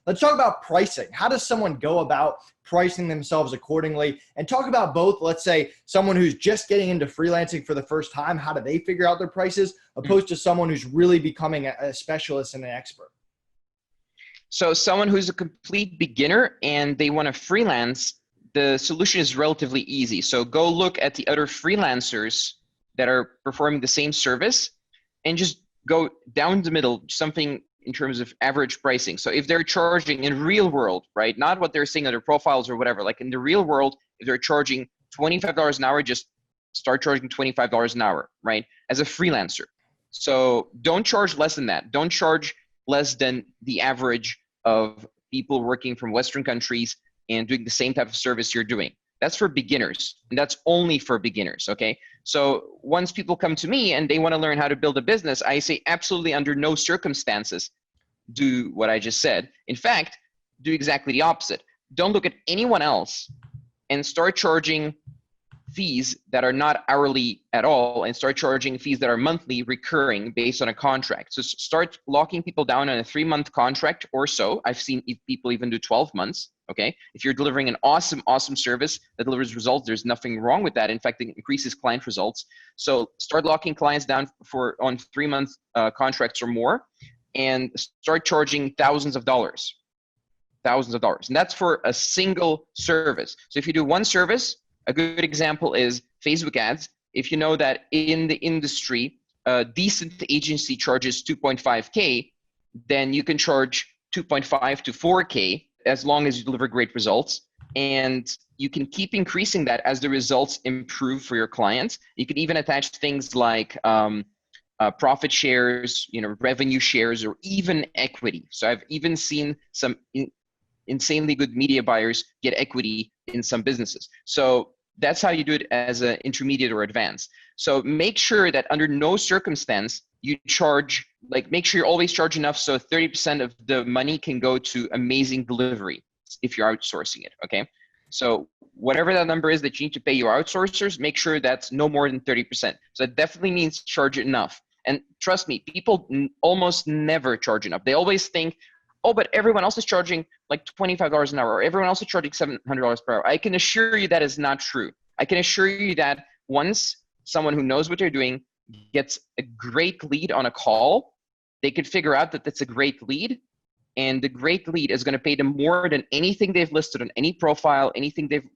Let's talk about pricing. How does someone go about pricing themselves accordingly? And talk about both, let's say someone who's just getting into freelancing for the first time, how do they figure out their prices, opposed to someone who's really becoming a specialist and an expert? So someone who's a complete beginner and they want to freelance, the solution is relatively easy. So go look at the other freelancers that are performing the same service and just go down the middle, something in terms of average pricing. So if they're charging in real world, right, not what they're saying on their profiles or whatever, like in the real world, if they're charging $25 an hour, just start charging $25 an hour, right, as a freelancer. So don't charge less than that. Don't charge less than the average of people working from Western countries and doing the same type of service you're doing. That's for beginners, and that's only for beginners, okay? So once people come to me and they want to learn how to build a business, I say absolutely under no circumstances do what I just said. In fact, do exactly the opposite. Don't look at anyone else and start charging fees that are not hourly at all and start charging fees that are monthly recurring based on a contract. So start locking people down on a 3-month contract or so. I've seen people even do 12 months. Okay. If you're delivering an awesome service that delivers results, there's nothing wrong with that. In fact, it increases client results. So start locking clients down on 3-month contracts or more and start charging thousands of dollars. And that's for a single service. So if you do one service, a good example is Facebook ads. If you know that in the industry, a decent agency charges 2.5K, then you can charge 2.5 to 4K as long as you deliver great results. And you can keep increasing that as the results improve for your clients. You can even attach things like profit shares, revenue shares, or even equity. So I've even seen some insanely good media buyers get equity in some businesses. So that's how you do it as an intermediate or advanced. So make sure that under no circumstance you charge, make sure you always charge enough so 30% of the money can go to amazing delivery if you're outsourcing it, okay? So whatever that number is that you need to pay your outsourcers, make sure that's no more than 30%. So that definitely means charge enough. And trust me, people almost never charge enough. They always think, oh, but everyone else is charging like $25 an hour, or everyone else is charging $700 per hour. I can assure you that is not true. I can assure you that once someone who knows what they're doing gets a great lead on a call, they could figure out that that's a great lead, and the great lead is going to pay them more than anything they've listed on any profile, anything they've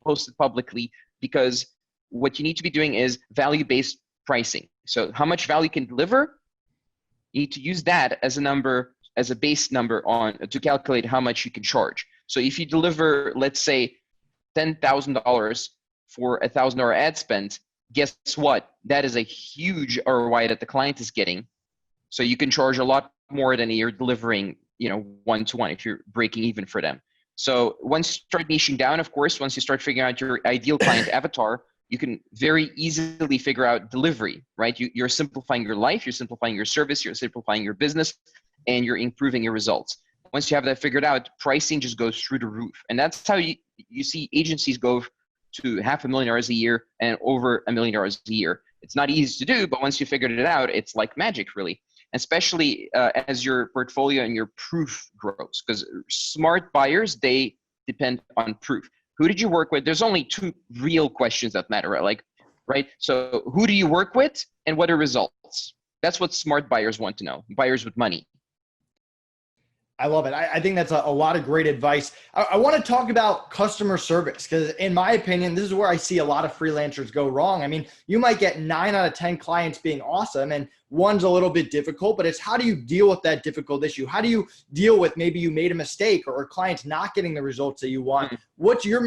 posted publicly, because what you need to be doing is value-based pricing. So how much value you can deliver, you need to use that as a number, as a base number to calculate how much you can charge. So if you deliver, let's say, $10,000 for a $1,000 ad spend, guess what? That is a huge ROI that the client is getting. So you can charge a lot more than you're delivering, one-to-one if you're breaking even for them. So once you start niching down, of course, once you start figuring out your ideal client avatar, you can very easily figure out delivery, right? You're simplifying your life, you're simplifying your service, you're simplifying your business, and you're improving your results. Once you have that figured out, pricing just goes through the roof. And that's how you see agencies go to $500,000 a year and over $1 million a year. It's not easy to do, but once you figured it out, it's like magic, really. Especially as your portfolio and your proof grows, because smart buyers, they depend on proof. Who did you work with? There's only 2 real questions that matter, right? So who do you work with and what are results? That's what smart buyers want to know, buyers with money. I love it. I think that's a lot of great advice. I want to talk about customer service because in my opinion, this is where I see a lot of freelancers go wrong. I mean, you might get 9 out of 10 clients being awesome and one's a little bit difficult, but it's how do you deal with that difficult issue? How do you deal with maybe you made a mistake or clients not getting the results that you want? What's your